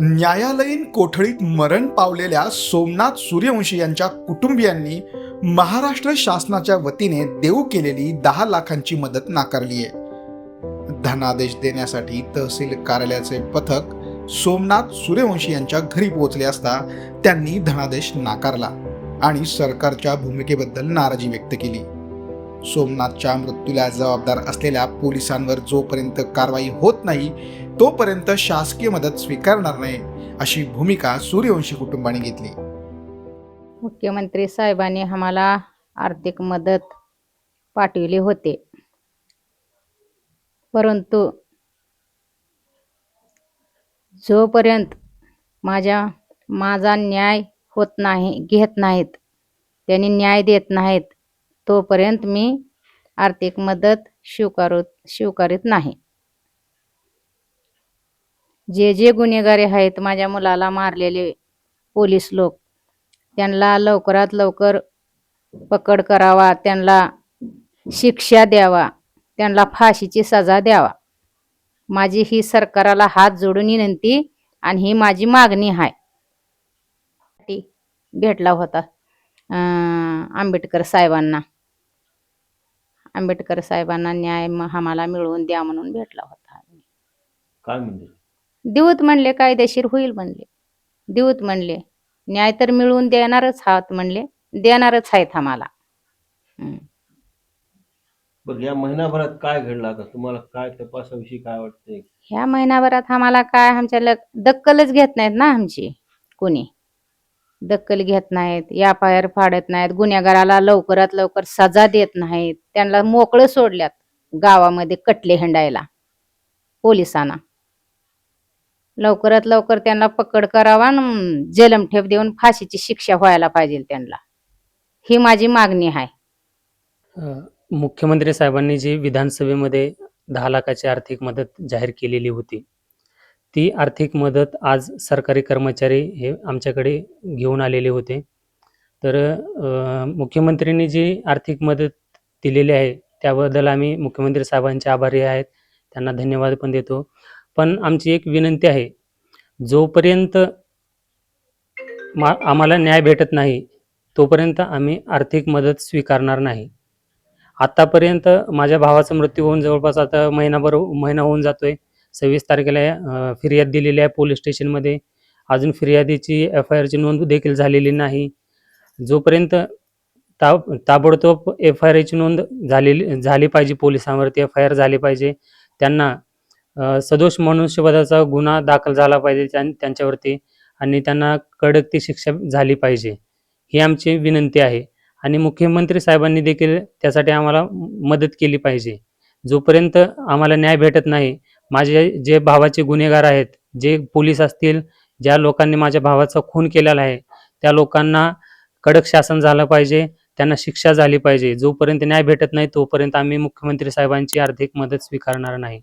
न्यायालयीन कोठडीत मरण पावलेल्या सोमनाथ सूर्यवंशी यांच्या कुटुंबियांनी महाराष्ट्र शासनाच्या वतीने देऊ केलेली 10 लाखांची मदत नाकारली आहे. धनादेश देण्यासाठी तहसील कार्यालयाचे पथक सोमनाथ सूर्यवंशी यांच्या घरी पोहोचले असता त्यांनी धनादेश नाकारला आणि सरकारच्या भूमिकेबद्दल नाराजी व्यक्त केली. सोमनाथच्या मृत्यूला जबाबदार असलेल्या पोलिसांवर जोपर्यंत कारवाई होत नाही तोपर्यंत शासकीय मदत स्वीकारणार नाही अशी भूमिका सूर्यवंशी कुटुंबाने घेतली. मुख्यमंत्री साहेबांनी आम्हाला आर्थिक मदत पाठविली होते, परंतु जोपर्यंत माझा न्याय होत नाही, घेत नाहीत, त्यांनी न्याय देत नाहीत, तोपर्यंत मी आर्थिक मदत स्वीकारत नाही. जे गुन्हेगार आहेत, माझ्या मुलाला मारलेले पोलीस लोक, त्यांना लवकरात लवकर पकड करावा, त्यांना शिक्षा द्यावा, त्यांना फाशीची सजा द्यावा. माझी ही सरकारला हात जोडून विनंती आणि ही माझी मागणी आहे. भेटला होता आंबेडकर साहेबांना न्याय आम्हाला मिळवून द्या म्हणून भेटला होता. काय म्हणजे देऊत म्हणले, कायदेशीर होईल म्हणले, देऊत म्हणले, न्याय तर मिळवून देणारच आहात म्हणले, देणारच आहेत आम्हाला. बघ, या महिनाभरात काय घडलं आता तुम्हाला काय तपासाविषयी काय वाटतंय? ह्या महिनाभरात आम्हाला काय आमच्या दक्कलच घेत नाहीत ना, आमची कोणी दक्कल घेत नाहीत, FIR फाडत नाहीत, गुन्हेगाराला लवकरात लवकर सजा देत नाहीत, त्यांना मोकळं सोडल्यात गावामध्ये कटले हिंडायला. पोलिसांना लवकरात लवकर त्यांना पकड करावा, जलमठेप देऊन फाशीची शिक्षा व्हायला पाहिजे त्यांना, ही माझी मागणी आहे. मुख्यमंत्री साहेबांनी जी विधानसभेमध्ये 10 लाखाची आर्थिक मदत जाहीर केलेली होती, ती आर्थिक मदत आज सरकारी कर्मचारी हे आमच्याकडे घेऊन आलेले होते. तर मुख्यमंत्र्यांनी जी आर्थिक मदत दिलेली आहे त्याबद्दल आम्ही मुख्यमंत्री साहेबांचे आभारी आहेत, त्यांना धन्यवाद पण देतो. पण आमची एक विनंती आहे, जोपर्यंत आम्हाला न्याय भेटत नाही तोपर्यंत आम्ही आर्थिक मदत स्वीकारणार नाही. आतापर्यंत माझ्या भावाचा मृत्यू होऊन जवळपास आता महिना होऊन जातोय. 26 तारखेला फिर्याद दिलेली आहे पोलीस स्टेशनमध्ये. अजून फिर्यादीची FIRची नोंद देखील झालेली नाही. जोपर्यंत ताबडतोब FIRची नोंद झाली पाहिजे, पोलिसांवरती FIR झाली पाहिजे, त्यांना सदोष मनुष्यवधाचा गुन्हा दाखल झाला पाहिजे त्यांच्यावरती आणि त्यांना कडक ती शिक्षा झाली पाहिजे, ही आमची विनंती आहे. आणि मुख्यमंत्री साहेबांनी देखील त्यासाठी आम्हाला मदत केली पाहिजे. जोपर्यंत आम्हाला न्याय भेटत नाही, माझे जे भावाचे गुन्हेगार आहेत, जे पोलीस असतील, ज्या लोकांनी माझ्या भावाचा खून केलेला आहे, त्या लोकांना कडक शासन झालं पाहिजे, त्यांना शिक्षा झाली पाहिजे. जोपर्यंत न्याय भेटत नाही तोपर्यंत आम्ही मुख्यमंत्री साहेबांची आर्थिक मदत स्वीकारणार नाही.